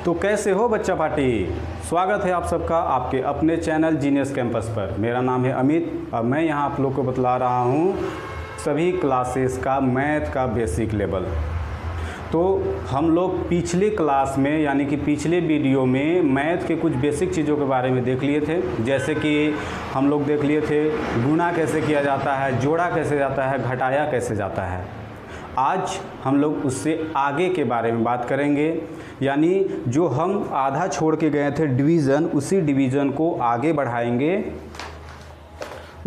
तो कैसे हो बच्चा पार्टी। स्वागत है आप सबका आपके अपने चैनल जीनियस कैंपस पर। मेरा नाम है अमित और मैं यहाँ आप लोग को बतला रहा हूँ सभी क्लासेस का मैथ का बेसिक लेवल। तो हम लोग पिछले क्लास में यानी कि पिछले वीडियो में मैथ के कुछ बेसिक चीज़ों के बारे में देख लिए थे, जैसे कि हम लोग देख लिए थे गुणा कैसे किया जाता है, जोड़ा कैसे जाता है, घटाया कैसे जाता है। आज हम लोग उससे आगे के बारे में बात करेंगे, यानी जो हम आधा छोड़ के गए थे डिवीज़न, उसी डिवीज़न को आगे बढ़ाएंगे,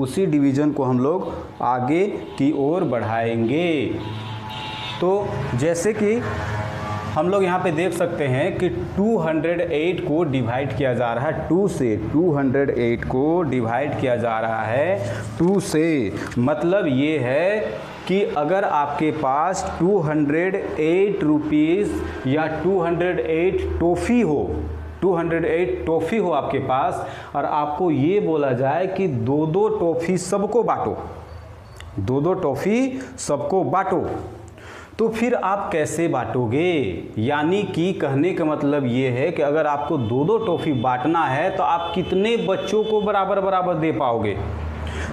उसी डिवीज़न को हम लोग आगे की ओर बढ़ाएंगे। तो जैसे कि हम लोग यहाँ पे देख सकते हैं कि 208 को डिवाइड किया जा रहा है 2 से, 208 को डिवाइड किया जा रहा है 2 से। मतलब ये है कि अगर आपके पास 208 रुपीज़ या 208 टॉफ़ी हो, 208 टॉफ़ी हो आपके पास और आपको ये बोला जाए कि दो टॉफ़ी सबको बांटो, दो टॉफ़ी सबको बांटो, तो फिर आप कैसे बांटोगे। यानी कि कहने का मतलब ये है कि अगर आपको दो टॉफ़ी बांटना है तो आप कितने बच्चों को बराबर बराबर दे पाओगे।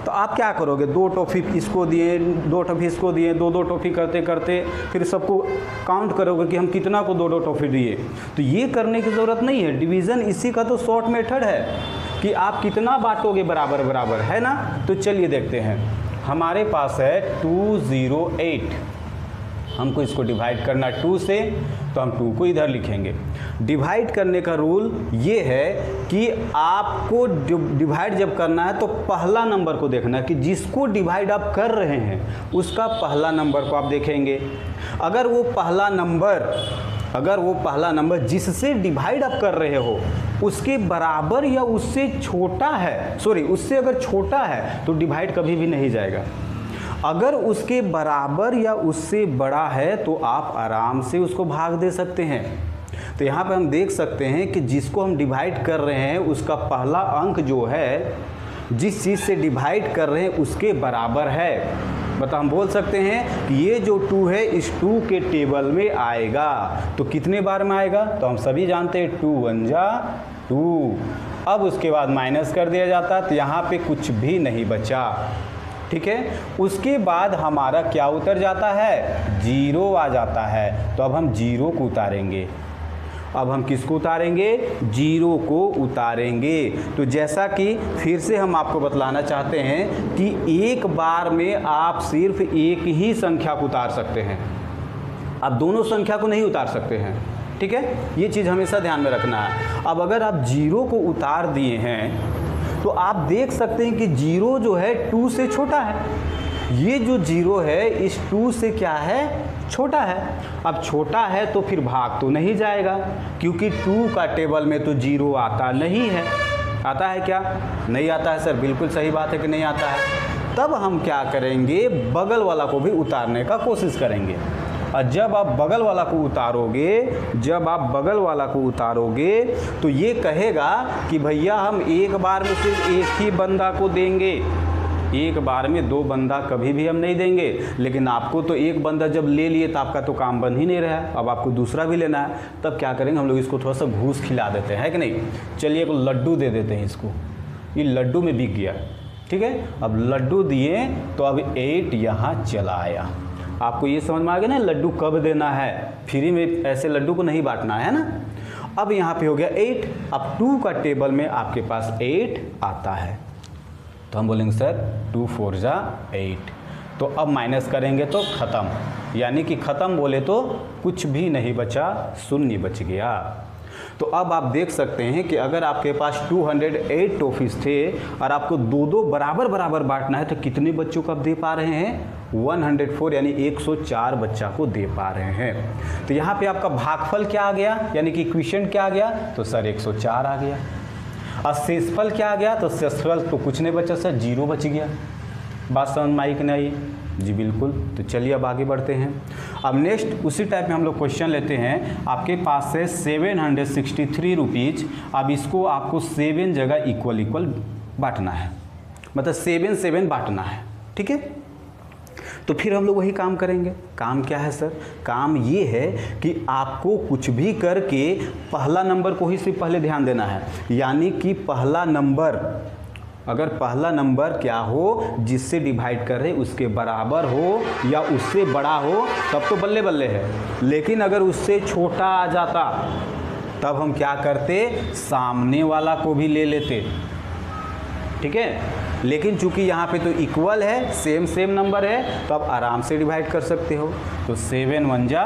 तो आप क्या करोगे, 2 टॉफ़ी इसको दिए, 2 टॉफ़ी इसको दिए, 2 टॉफ़ी करते करते फिर सबको काउंट करोगे कि हम कितना को 2 टॉफ़ी दिए। तो ये करने की ज़रूरत नहीं है। डिवीज़न इसी का तो शॉर्ट मेथड है कि आप कितना बांटोगे बराबर बराबर, है ना। तो चलिए देखते हैं। हमारे पास है 208, हमको इसको डिवाइड करना 2 से, तो हम 2 को इधर लिखेंगे। डिवाइड करने का रूल ये है कि आपको डिवाइड जब करना है तो पहला नंबर को देखना है कि जिसको डिवाइड आप कर रहे हैं उसका पहला नंबर को आप देखेंगे। अगर वो पहला नंबर जिससे डिवाइड आप कर रहे हो उसके बराबर या उससे छोटा है, उससे अगर छोटा है तो डिवाइड कभी भी नहीं जाएगा। अगर उसके बराबर या उससे बड़ा है तो आप आराम से उसको भाग दे सकते हैं। तो यहाँ पे हम देख सकते हैं कि जिसको हम डिवाइड कर रहे हैं उसका पहला अंक जो है, जिस चीज़ से डिवाइड कर रहे हैं उसके बराबर है। मतलब हम बोल सकते हैं कि ये जो 2 है इस 2 के टेबल में आएगा। तो कितने बार में आएगा, तो हम सभी जानते हैं 2 1 जा 2। अब उसके बाद माइनस कर दिया जाता है तो यहाँ पे कुछ भी नहीं बचा, ठीक है। उसके बाद हमारा क्या उतर जाता है, 0 आ जाता है। तो अब हम 0 को उतारेंगे। अब हम किसको उतारेंगे, 0 को उतारेंगे। तो जैसा कि फिर से हम आपको बतलाना चाहते हैं कि एक बार में आप सिर्फ एक ही संख्या को उतार सकते हैं, आप दोनों संख्या को नहीं उतार सकते हैं, ठीक है। ये चीज़ हमेशा ध्यान में रखना है। अब अगर आप 0 को उतार दिए हैं तो आप देख सकते हैं कि 0 जो है 2 से छोटा है। ये जो 0 है इस 2 से क्या है, छोटा है। अब छोटा है तो फिर भाग तो नहीं जाएगा, क्योंकि 2 का टेबल में तो 0 आता नहीं है। आता है क्या, नहीं आता है सर, बिल्कुल सही बात है कि नहीं आता है। तब हम क्या करेंगे, बगल वाला को भी उतारने का कोशिश करेंगे। और जब आप बगल वाला को उतारोगे तो ये कहेगा कि भैया हम एक बार में सिर्फ एक ही बंदा को देंगे, एक बार में 2 बंदा कभी भी हम नहीं देंगे। लेकिन आपको तो एक बंदा जब ले लिए तो आपका तो काम बन ही नहीं रहा है, अब आपको दूसरा भी लेना है। तब क्या करेंगे, हम लोग इसको थोड़ा सा घूस खिला देते हैं, कि नहीं। चलिए एक लड्डू दे देते हैं इसको, ये लड्डू में बिक गया, ठीक है। अब लड्डू दिए तो अब 8 यहाँ चला आया। आपको ये समझ में आ गया ना, लड्डू कब देना है, फ्री में ऐसे लड्डू को नहीं बांटना है ना। अब यहाँ पे हो गया 8। अब 2 का टेबल में आपके पास 8 आता है, तो हम बोलेंगे सर 2 4 जा 8। तो अब माइनस करेंगे तो ख़त्म, यानी कि ख़त्म बोले तो कुछ भी नहीं बचा, शून्य बच गया। तो अब आप देख सकते हैं कि अगर आपके पास 208 टॉफ़ीज़ थे और आपको दो बराबर बराबर बांटना है तो कितने बच्चों को आप दे पा रहे हैं, 104, यानी 104 बच्चा को दे पा रहे हैं। तो यहाँ पे आपका भागफल क्या आ गया, यानी कि क्वेश्चन क्या आ गया, तो सर 104 आ गया। और शेषफल क्या आ गया, तो शेषफल तो कुछ नहीं बचा सर, 0 बच गया। बात समझ में आई कि नहीं, जी बिल्कुल। तो चलिए अब आगे बढ़ते हैं। अब नेक्स्ट उसी टाइप में हम लोग क्वेश्चन लेते हैं। आपके पास है 763 रुपीज़। अब इसको आपको 7 जगह इक्वल बांटना है, मतलब 7 7 बांटना है, ठीक है। तो फिर हम लोग वही काम करेंगे। काम क्या है सर? काम ये है कि आपको कुछ भी करके पहला नंबर को ही सिर्फ पहले ध्यान देना है, यानी कि पहला नंबर, अगर पहला नंबर क्या हो जिससे डिवाइड कर रहे उसके बराबर हो या उससे बड़ा हो तब तो बल्ले बल्ले है, लेकिन अगर उससे छोटा आ जाता तब हम क्या करते, सामने वाला को भी ले लेते। ठीक है, लेकिन चूंकि यहाँ पे तो इक्वल है, सेम नंबर है, तो आप आराम से डिवाइड कर सकते हो। तो 7 1 जा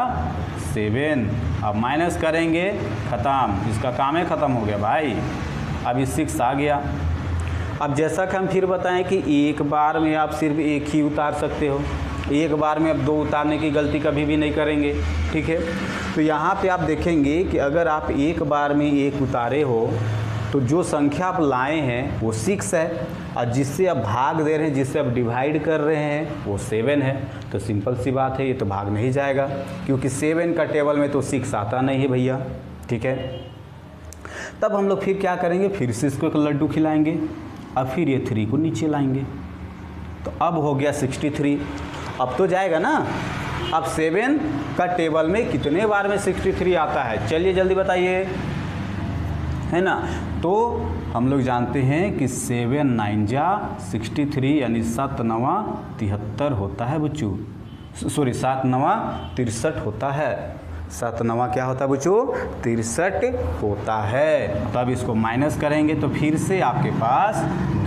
7, अब माइनस करेंगे, ख़त्म, इसका काम है ख़त्म हो गया भाई। अभी 6 आ गया। अब जैसा कि हम फिर बताएं कि एक बार में आप सिर्फ एक ही उतार सकते हो, एक बार में अब 2 उतारने की गलती कभी भी नहीं करेंगे। ठीक है, तो यहाँ पे आप देखेंगे कि अगर आप एक बार में 1 उतारे हो तो जो संख्या आप लाए हैं वो 6 है, और जिससे आप भाग दे रहे हैं, जिससे आप डिवाइड कर रहे हैं वो 7 है। तो सिंपल सी बात है, ये तो भाग नहीं जाएगा, क्योंकि 7 का टेबल में तो 6 आता नहीं है भैया। ठीक है, तब हम लोग फिर क्या करेंगे, फिर से इसको एक लड्डू खिलाएंगे, अब फिर ये 3 को नीचे लाएंगे। तो अब हो गया 63, अब तो जाएगा ना। अब 7 का टेबल में कितने बार में 63 आता है, चलिए जल्दी बताइए, है ना। तो हम लोग जानते हैं कि 7 9 जा 63, यानी 7 9 73 होता है बच्चों, सॉरी 7 9 63 होता है। 7 9 क्या होता है बच्चों, 63 होता है। तब इसको माइनस करेंगे तो फिर से आपके पास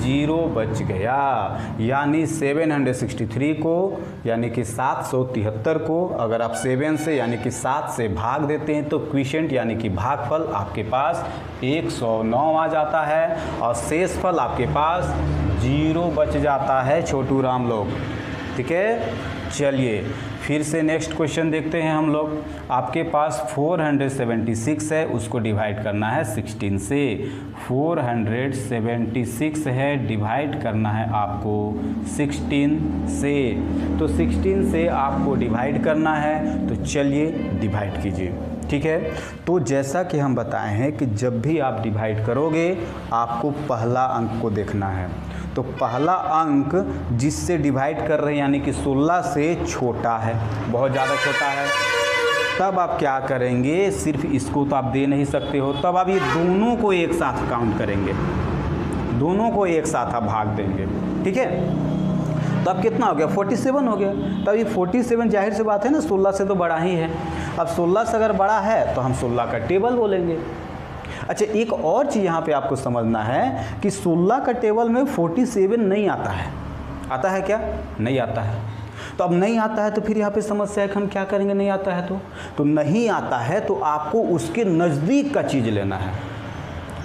0 बच गया, यानी 763 को, यानी कि 773 को अगर आप 7 से यानी कि 7 से भाग देते हैं तो क्विशेंट यानी कि भागफल आपके पास 109 आ जाता है, और शेषफल आपके पास 0 बच जाता है छोटू राम लोग। ठीक है, चलिए फिर से नेक्स्ट क्वेश्चन देखते हैं हम लोग। आपके पास 476 है, उसको डिवाइड करना है 16 से। 476 है, डिवाइड करना है आपको 16 से, तो 16 से आपको डिवाइड करना है, तो चलिए डिवाइड कीजिए। ठीक है, तो जैसा कि हम बताए हैं कि जब भी आप डिवाइड करोगे आपको पहला अंक को देखना है। तो पहला अंक जिससे डिवाइड कर रहे हैं यानी कि 16 से छोटा है, बहुत ज़्यादा छोटा है, तब आप क्या करेंगे, सिर्फ इसको तो आप दे नहीं सकते हो, तब आप ये दोनों को एक साथ काउंट करेंगे, दोनों को एक साथ आप भाग देंगे। ठीक है, तो अब कितना हो गया, 47 हो गया। तब ये 47 जाहिर सी बात है ना 16 से तो बड़ा ही है। अब 16 से अगर बड़ा है तो हम 16 का टेबल बोलेंगे। अच्छा, एक और चीज़ यहाँ पे आपको समझना है कि 16 का टेबल में 47 नहीं आता है। आता है क्या? नहीं आता है। तो अब नहीं आता है तो फिर यहाँ पे समस्या है कि हम क्या करेंगे, नहीं आता है तो नहीं आता है तो आपको उसके नज़दीक का चीज़ लेना है।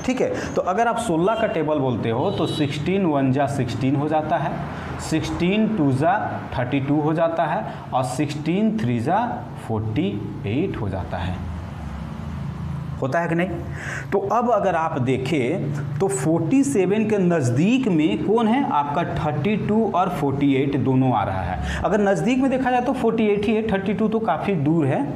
ठीक है, तो अगर आप 16 का टेबल बोलते हो तो 16 1 जा 16 हो जाता है, 16 2 जा 32 हो जाता है, और 16 3 जा 48 हो जाता है। होता है कि नहीं? तो अब अगर आप देखें तो 47 के नज़दीक में कौन है आपका, 32 और 48 दोनों आ रहा है। अगर नज़दीक में देखा जाए तो 48 ही है, 32 तो काफ़ी दूर है,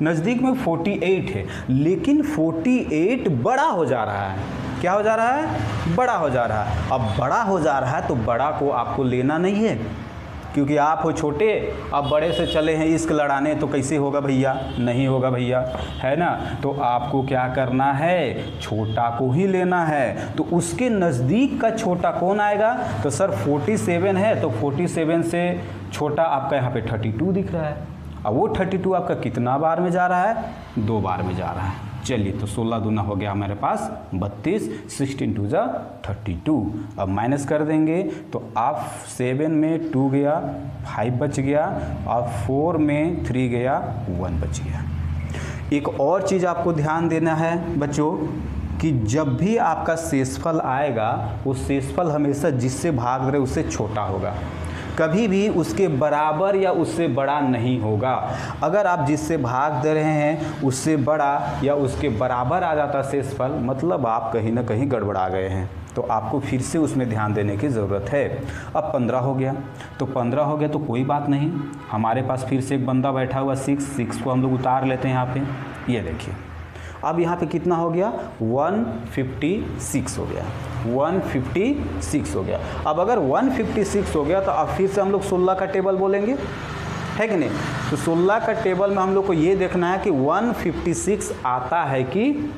नज़दीक में 48 है, लेकिन 48 बड़ा हो जा रहा है। क्या हो जा रहा है? बड़ा हो जा रहा है। अब बड़ा हो जा रहा है तो बड़ा को आपको लेना नहीं है, क्योंकि आप हो छोटे, अब बड़े से चले हैं इश्क लड़ाने, तो कैसे होगा भैया, नहीं होगा भैया, है ना। तो आपको क्या करना है, छोटा को ही लेना है। तो उसके नज़दीक का छोटा कौन आएगा, तो सर 47 है, तो 47 से छोटा आपका यहाँ पे 32 दिख रहा है। अब वो 32 आपका कितना बार में जा रहा है, 2 बार में जा रहा है। चलिए, तो 16 दूना हो गया हमारे पास 32, 16 2 जा 32। अब माइनस कर देंगे तो आप 7 में 2 गया, 5 बच गया, और 4 में 3 गया, 1 बच गया। एक और चीज़ आपको ध्यान देना है बच्चों कि जब भी आपका शेषफल आएगा वो शेषफल हमेशा जिससे भाग रहे उससे छोटा होगा, कभी भी उसके बराबर या उससे बड़ा नहीं होगा। अगर आप जिससे भाग दे रहे हैं उससे बड़ा या उसके बराबर आ जाता शेषफल, मतलब आप कहीं ना कहीं गड़बड़ा गए हैं, तो आपको फिर से उसमें ध्यान देने की ज़रूरत है। अब 15 हो गया, तो 15 हो गया तो कोई बात नहीं, हमारे पास फिर से एक बंदा बैठा हुआ 6 को हम लोग उतार लेते हैं यहाँ पे। ये देखिए अब यहाँ पे कितना हो गया 156 हो गया, 156 हो गया। अब अगर 156 हो गया तो अब फिर से हम लोग 16 का टेबल बोलेंगे, है कि नहीं। तो 16 का टेबल में हम लोग को ये देखना है कि 156 आता है कि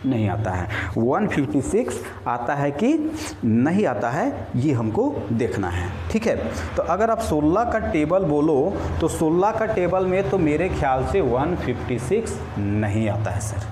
नहीं आता है, 156 आता है कि नहीं आता है, ये हमको देखना है, ठीक है। तो अगर आप 16 का टेबल बोलो तो 16 का टेबल में तो मेरे ख्याल से 156 नहीं आता है सर,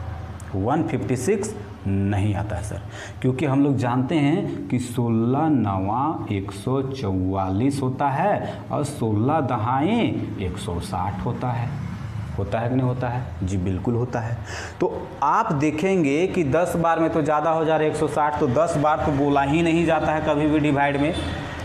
156 नहीं आता है सर, क्योंकि हम लोग जानते हैं कि 16 नवा 144 होता है और 16 दहाएँ 160 होता है कि नहीं होता है? जी बिल्कुल होता है। तो आप देखेंगे कि 10 बार में तो ज़्यादा हो जा रहा है 160, तो 10 बार तो बोला ही नहीं जाता है कभी भी डिवाइड में,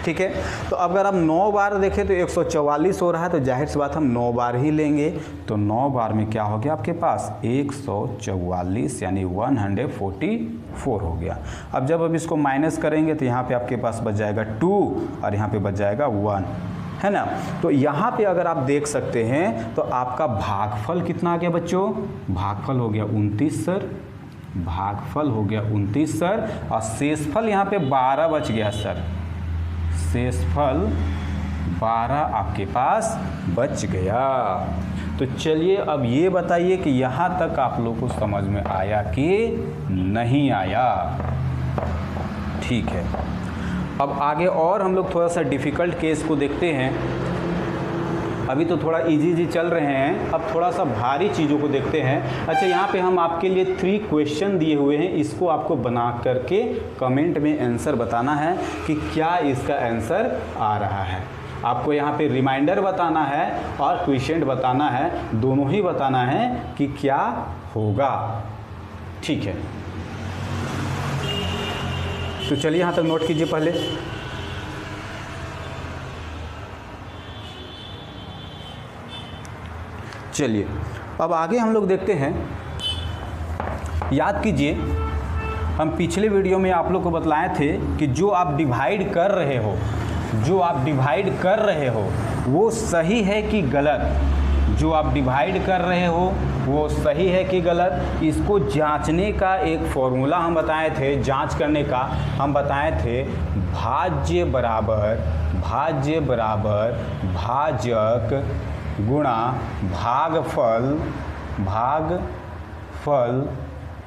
ठीक है। तो अगर आप 9 बार देखें तो 144 हो रहा है, तो जाहिर सी बात हम 9 बार ही लेंगे। तो 9 बार में क्या हो गया आपके पास 144 यानी 144 हो गया। अब जब अब इसको माइनस करेंगे तो यहाँ पे आपके पास बच जाएगा 2 और यहाँ पे बच जाएगा 1, है ना। तो यहाँ पे अगर आप देख सकते हैं तो आपका भागफल कितना आ गया बच्चों, भागफल हो गया 29 सर, भागफल हो गया 29 सर, और शेषफल यहाँ पे 12 बच गया सर, शेषफल 12 आपके पास बच गया। तो चलिए अब ये बताइए कि यहाँ तक आप लोग को समझ में आया कि नहीं आया, ठीक है। अब आगे और हम लोग थोड़ा सा डिफ़िकल्ट केस को देखते हैं। अभी तो थोड़ा इजी चल रहे हैं, अब थोड़ा सा भारी चीज़ों को देखते हैं। अच्छा, यहाँ पे हम आपके लिए 3 क्वेश्चन दिए हुए हैं, इसको आपको बना करके कमेंट में आंसर बताना है कि क्या इसका आंसर आ रहा है। आपको यहाँ पे रिमाइंडर बताना है और क्वेश्चन बताना है, दोनों ही बताना है कि क्या होगा, ठीक है। तो चलिए यहाँ तक नोट कीजिए पहले। चलिए अब आगे हम लोग देखते हैं। याद कीजिए हम पिछले वीडियो में आप लोग को बतलाए थे कि जो आप डिवाइड कर रहे हो, जो आप डिवाइड कर रहे हो वो सही है कि गलत, जो आप डिवाइड कर रहे हो वो सही है कि गलत, इसको जांचने का एक फॉर्मूला हम बताए थे। जांच करने का हम बताए थे भाज्य बराबर भाजक गुणा भागफल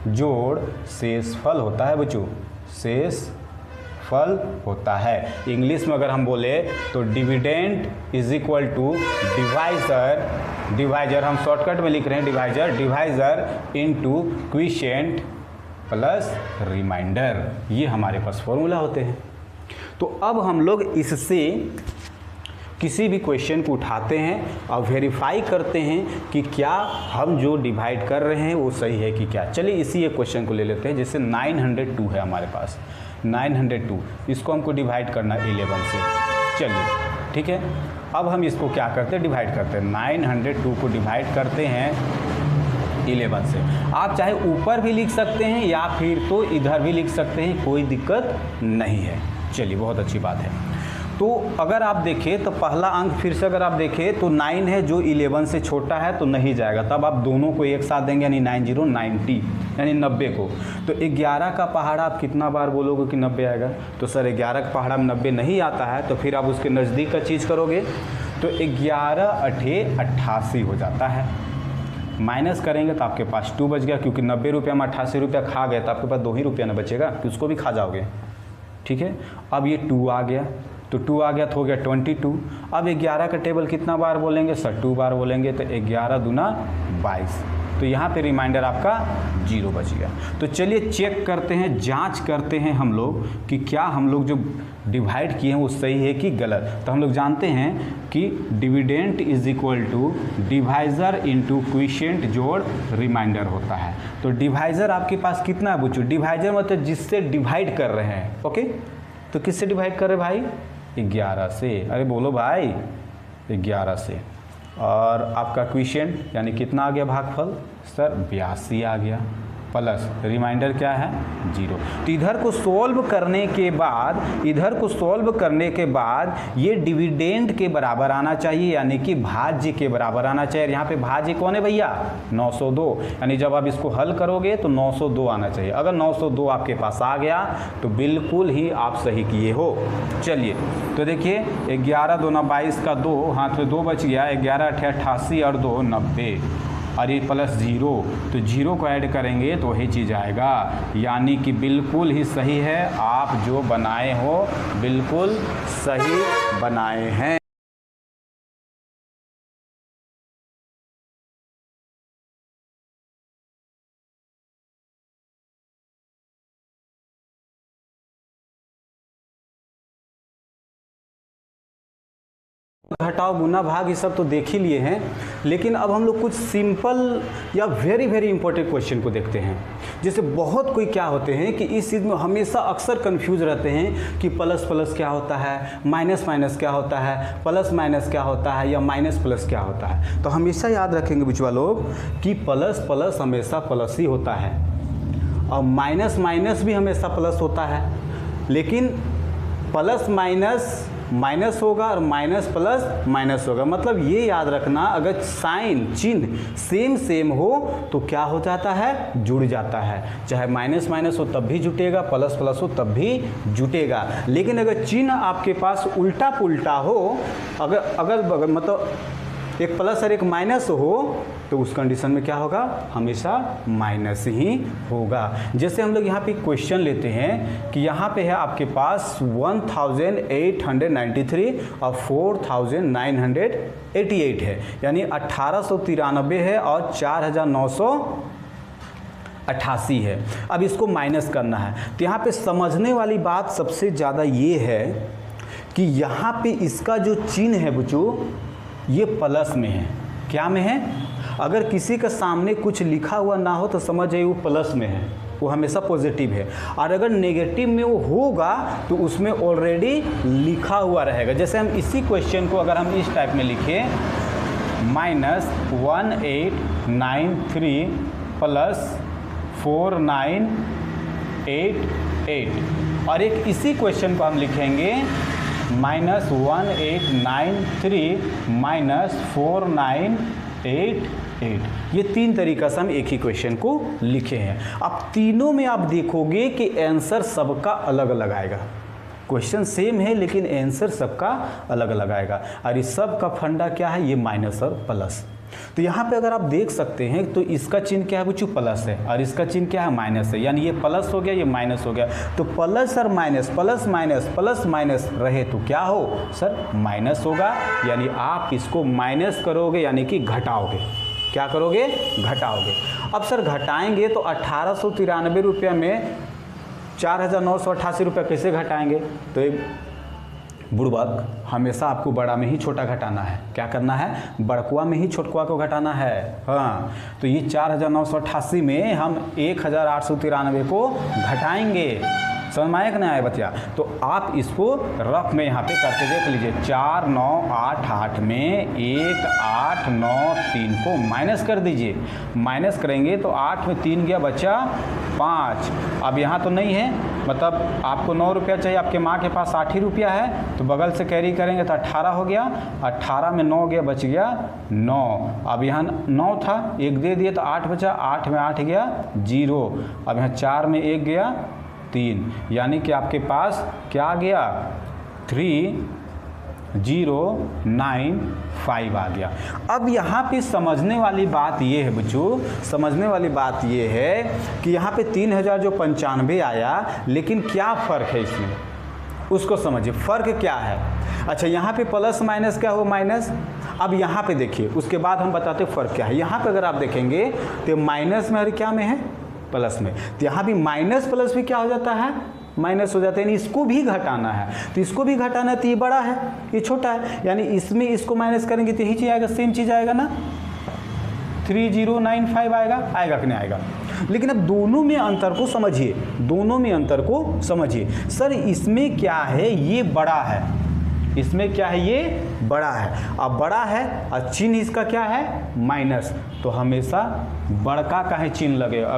जोड़ शेषफल होता है बच्चों, शेषफल होता है। इंग्लिश में अगर हम बोले तो dividend is equal to divisor हम शॉर्टकट में लिख रहे हैं, divisor into quotient plus remainder, ये हमारे पास फॉर्मूला होते हैं। तो अब हम लोग इससे किसी भी क्वेश्चन को उठाते हैं और वेरीफाई करते हैं कि क्या हम जो डिवाइड कर रहे हैं वो सही है कि क्या। चलिए इसी एक क्वेश्चन को ले लेते हैं। जैसे 902 है हमारे पास, 902 इसको हमको डिवाइड करना है 11 से। चलिए ठीक है, अब हम इसको क्या करते हैं, डिवाइड करते हैं। 902 को डिवाइड करते हैं 11 से। आप चाहे ऊपर भी लिख सकते हैं या फिर तो इधर भी लिख सकते हैं, कोई दिक्कत नहीं है। चलिए बहुत अच्छी बात है। तो अगर आप देखें तो पहला अंक फिर से अगर आप देखें तो 9 है जो 11 से छोटा है तो नहीं जाएगा, तब आप दोनों को एक साथ देंगे यानी 90 यानी 90 को। तो 11 का पहाड़ा आप कितना बार बोलोगे कि 90 आएगा, तो सर 11 का पहाड़ा में 90 नहीं आता है, तो फिर आप उसके नज़दीक का चीज़ करोगे तो 11 अठे 88 हो जाता है। माइनस करेंगे तो आपके पास 2 बच गया, क्योंकि 90 रुपये में 88 रुपया खा गए तो आपके पास 2 ही रुपया ना बचेगा कि उसको भी खा जाओगे। ठीक है, अब ये 2 आ गया तो 2 आ गया तो हो गया 22। अब 11 का टेबल कितना बार बोलेंगे सर, 2 बार बोलेंगे तो 11 दूना 22, तो यहाँ पे रिमाइंडर आपका 0 बच गया। तो चलिए चेक करते हैं, जांच करते हैं हम लोग कि क्या हम लोग जो डिवाइड किए हैं वो सही है कि गलत। तो हम लोग जानते हैं कि dividend is equal to divisor into quotient जोड़ रिमाइंडर होता है। तो डिवाइजर आपके पास कितना है बच्चों, डिवाइजर मतलब जिससे डिवाइड कर रहे हैं। ओके, तो किससे डिवाइड कर रहे भाई, 11 से। अरे बोलो भाई, 11 से। और आपका क्विशेंट यानी कितना आ गया भागफल सर, 82 आ गया। प्लस रिमाइंडर क्या है 0। तो इधर को सॉल्व करने के बाद ये डिविडेंड के बराबर आना चाहिए, यानी कि भाज्य के बराबर आना चाहिए। यहाँ पे भाज्य कौन है भैया 902, यानी जब आप इसको हल करोगे तो 902 आना चाहिए। अगर 902 आपके पास आ गया तो बिल्कुल ही आप सही किए हो। चलिए तो देखिए 11 दूना 22 का 2 हाथ में 2 बच गया, 11 × 88 और 2 90 और ये प्लस 0, तो 0 को ऐड करेंगे तो वही चीज़ आएगा, यानी कि बिल्कुल ही सही है। आप जो बनाए हो बिल्कुल सही बनाए हैं। घटाव गुना भाग ये सब तो देख ही लिए हैं, लेकिन अब हम लोग कुछ सिंपल या वेरी वेरी इंपॉर्टेंट क्वेश्चन को देखते हैं। जैसे बहुत कोई क्या होते हैं कि इस चीज़ में हमेशा अक्सर कंफ्यूज रहते हैं कि प्लस प्लस क्या होता है, माइनस माइनस क्या होता है, प्लस माइनस क्या होता है या माइनस प्लस क्या होता है। तो हमेशा याद रखेंगे बच्चों लोग कि प्लस प्लस हमेशा प्लस ही होता है और माइनस माइनस भी हमेशा प्लस होता है, लेकिन प्लस माइनस माइनस होगा और माइनस प्लस माइनस होगा। मतलब ये याद रखना, अगर साइन चिन्ह सेम हो तो क्या हो जाता है, जुड़ जाता है। चाहे माइनस माइनस हो तब भी जुटेगा, प्लस प्लस हो तब भी जुटेगा। लेकिन अगर चिन्ह आपके पास उल्टा पुल्टा हो, अगर मतलब एक प्लस और एक माइनस हो, तो उस कंडीशन में क्या होगा, हमेशा माइनस ही होगा। जैसे हम लोग यहाँ पे क्वेश्चन लेते हैं कि यहाँ पे है आपके पास 1893 और 4988 है, यानी 1893 है और 4988 है। अब इसको माइनस करना है, तो यहाँ पे समझने वाली बात सबसे ज़्यादा ये है कि यहाँ पे इसका जो चिन्ह है बच्चों, ये प्लस में है। क्या में है? अगर किसी के सामने कुछ लिखा हुआ ना हो तो समझ जाइए वो प्लस में है, वो हमेशा पॉजिटिव है। और अगर नेगेटिव में वो होगा तो उसमें ऑलरेडी लिखा हुआ रहेगा। जैसे हम इसी क्वेश्चन को अगर हम इस टाइप में लिखें, -1893 प्लस 4988, और एक इसी क्वेश्चन को हम लिखेंगे -1893 -4988। ये तीन तरीका से हम एक ही क्वेश्चन को लिखे हैं। अब तीनों में आप देखोगे कि आंसर सबका अलग अलग आएगा। क्वेश्चन सेम है लेकिन आंसर सबका अलग अलग आएगा। और इस सब का फंडा क्या है, ये माइनस और प्लस। तो यहाँ पे अगर आप देख सकते हैं तो इसका चिन्ह क्या है बच्चों, प्लस है, और इसका चिन्ह क्या है, माइनस है। यानी ये प्लस हो गया, ये माइनस हो गया। तो प्लस और माइनस, प्लस माइनस रहे तो क्या हो सर, माइनस होगा। यानी आप इसको माइनस करोगे, यानी कि घटाओगे। क्या करोगे, घटाओगे। अब सर घटाएंगे तो 1893 रुपये में 4988 रुपये कैसे घटाएंगे? तो एक बुड़बक, हमेशा आपको बड़ा में ही छोटा घटाना है। क्या करना है, बड़कुआ में ही छोटकुआ को घटाना है। हाँ, तो ये 4988 में हम 1893 को घटाएंगे। समझ में आया कि नहीं आया बच्चा? तो आप इसको रफ में यहाँ पे करके देख लीजिए। 4988 में 1893 को माइनस कर दीजिए। माइनस करेंगे तो 8 में 3 गया, बचा 5। अब यहाँ तो नहीं है, मतलब आपको 9 रुपया चाहिए, आपके माँ के पास 8 ही रुपया है, तो बगल से कैरी करेंगे तो 18 हो गया। 18 में 9 गया, बच गया 9। अब यहाँ 9 था, 1 दे दिए तो 8 बचा। 8 में 8 गया 0। अब यहाँ 4 में 1 गया 3, यानी कि आपके पास क्या आ गया, 3095 आ गया। अब यहाँ पे समझने वाली बात ये है बच्चों, समझने वाली बात ये है कि यहाँ पे 3095 आया, लेकिन क्या फ़र्क है इसमें, उसको समझिए। फ़र्क क्या है? अच्छा, यहाँ पे प्लस माइनस क्या हो, माइनस। अब यहाँ पे देखिए, उसके बाद हम बताते फ़र्क क्या है। यहाँ पे अगर आप देखेंगे तो माइनस में और क्या में है, प्लस में। तो यहाँ भी माइनस प्लस भी क्या हो जाता है, माइनस हो जाता है। यानी इसको भी घटाना है, तो इसको भी घटाना है, तो ये बड़ा है, ये छोटा है। यानी इसमें इसको माइनस करेंगे तो यही चीज़ आएगा, सेम चीज़ आएगा ना, 3095 आएगा कि नहीं आएगा? लेकिन अब दोनों में अंतर को समझिए, दोनों में अंतर को समझिए। सर इसमें क्या है, ये बड़ा है, इसमें क्या है, ये बड़ा है। अब बड़ा है और चिन्ह इसका क्या है, माइनस, तो हमेशा बड़का का ही चिन्ह लगेगा।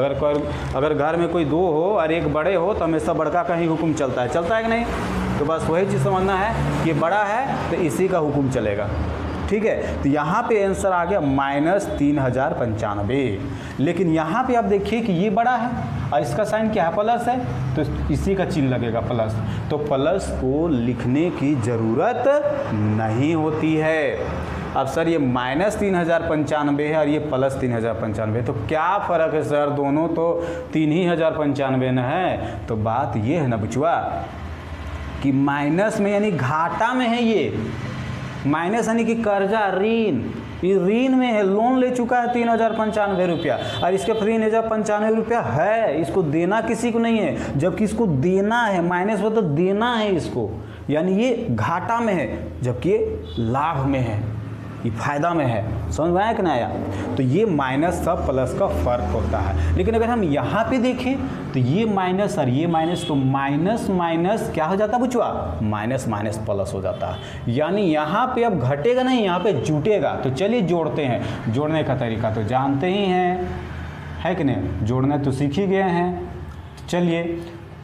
अगर घर में कोई दो हो और एक बड़े हो तो हमेशा बड़का का ही हुक्म चलता है कि नहीं। तो बस वही चीज़ समझना है कि बड़ा है तो इसी का हुक्म चलेगा, ठीक है। तो यहाँ पे आंसर आ गया -3095। लेकिन यहाँ पे आप देखिए कि ये बड़ा है और इसका साइन क्या है, प्लस है, तो इसी का चिन्ह लगेगा प्लस। तो प्लस को लिखने की ज़रूरत नहीं होती है। अब सर ये -3095 है और ये +3095, तो क्या फ़र्क है सर, दोनों तो 3095 न है। तो बात ये है ना बचुआ कि माइनस में यानी घाटा में है, ये माइनस यानी कि कर्जा, ऋण, ये ऋण में है, लोन ले चुका है 3095 रुपया और इसके 3095 रुपया है, इसको देना किसी को नहीं है, जबकि इसको देना है, माइनस में तो देना है इसको, यानी ये घाटा में है जबकि ये लाभ में है, ये फायदा में है। समझ में आया कि नहीं आया। तो ये माइनस सब प्लस का फ़र्क होता है। लेकिन अगर हम यहाँ पे देखें तो ये माइनस और ये माइनस, तो माइनस माइनस क्या हो जाता है बुचवा, माइनस माइनस प्लस हो जाता है। यानी यहाँ पे अब घटेगा नहीं, यहाँ पे जुटेगा। तो चलिए जोड़ते हैं। जोड़ने का तरीका तो जानते ही हैं, है कि नहीं, जोड़ना तो सीख ही गए हैं। चलिए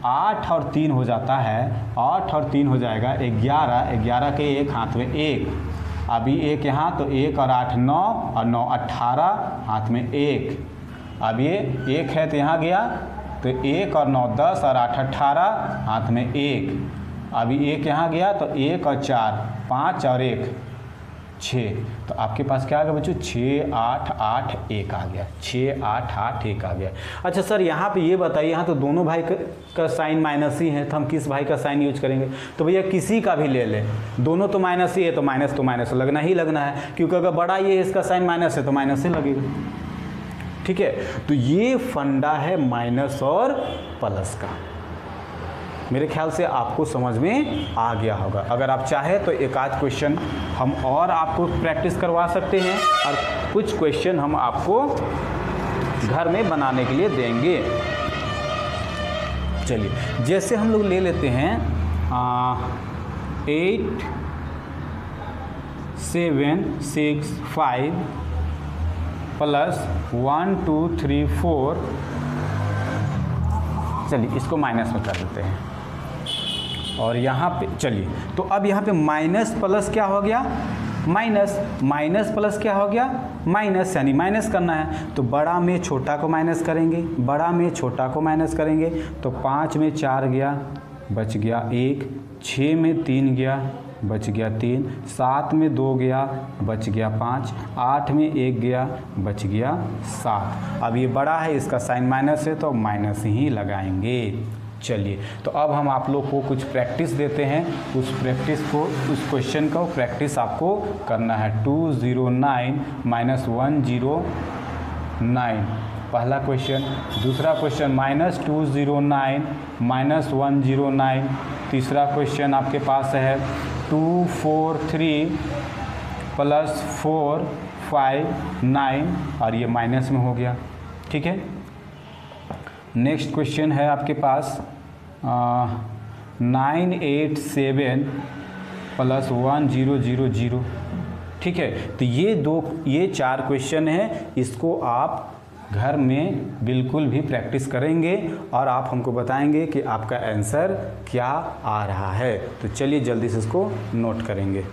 8 और 3 हो जाता है, 8 और 3 हो जाएगा 11, 11 के एक हाथ में 1, अभी 1 यहाँ, तो 1 और 8 9 और 9 18, हाथ में 1, अब ये 1 है तो यहाँ गया, तो 1 और 9 10 और 8 18, हाथ में 1, अभी 1 यहाँ गया, तो 1 और 4 5 और 1 6, तो आपके पास क्या आ गया बच्चों, 6 8 8 1 आ गया, 6 8 8 1 आ गया। अच्छा सर यहाँ पे ये बताइए, यहाँ तो दोनों भाई का साइन माइनस ही है, तो हम किस भाई का साइन यूज करेंगे। तो भैया किसी का भी ले लें, दोनों तो माइनस ही है, तो माइनस लगना ही लगना है, क्योंकि अगर बड़ा ये इसका साइन माइनस है तो माइनस ही लगेगा, ठीक है। तो ये फंडा है माइनस और प्लस का। मेरे ख्याल से आपको समझ में आ गया होगा। अगर आप चाहें तो एक आध क्वेश्चन हम और आपको प्रैक्टिस करवा सकते हैं और कुछ क्वेश्चन हम आपको घर में बनाने के लिए देंगे। चलिए जैसे हम लोग ले लेते हैं 8 7 6 5 प्लस 1 2 3 4, चलिए इसको माइनस में कर देते हैं। और यहाँ पे चलिए, तो अब यहाँ पे माइनस प्लस क्या हो गया, माइनस, माइनस प्लस क्या हो गया, माइनस, यानी माइनस करना है। तो बड़ा में छोटा को माइनस करेंगे, बड़ा में छोटा को माइनस करेंगे, तो 5 में 4 गया, बच गया 1, 6 में 3 गया, बच गया 3, 7 में 2 गया, बच गया 5, 8 में 1 गया, बच गया 7। अब ये बड़ा है, इसका साइन माइनस है तो माइनस ही लगाएंगे। चलिए तो अब हम आप लोग को कुछ प्रैक्टिस देते हैं, उस प्रैक्टिस को, उस क्वेश्चन का प्रैक्टिस आपको करना है। 209 - 109 पहला क्वेश्चन। दूसरा क्वेश्चन -209 - 109। तीसरा क्वेश्चन आपके पास है 243 + 4 5 9, और ये माइनस में हो गया, ठीक है। नेक्स्ट क्वेश्चन है आपके पास 987 + 1000, ठीक है। तो ये 4 क्वेश्चन हैं, इसको आप घर में बिल्कुल भी प्रैक्टिस करेंगे और आप हमको बताएंगे कि आपका आंसर क्या आ रहा है। तो चलिए जल्दी से इसको नोट करेंगे।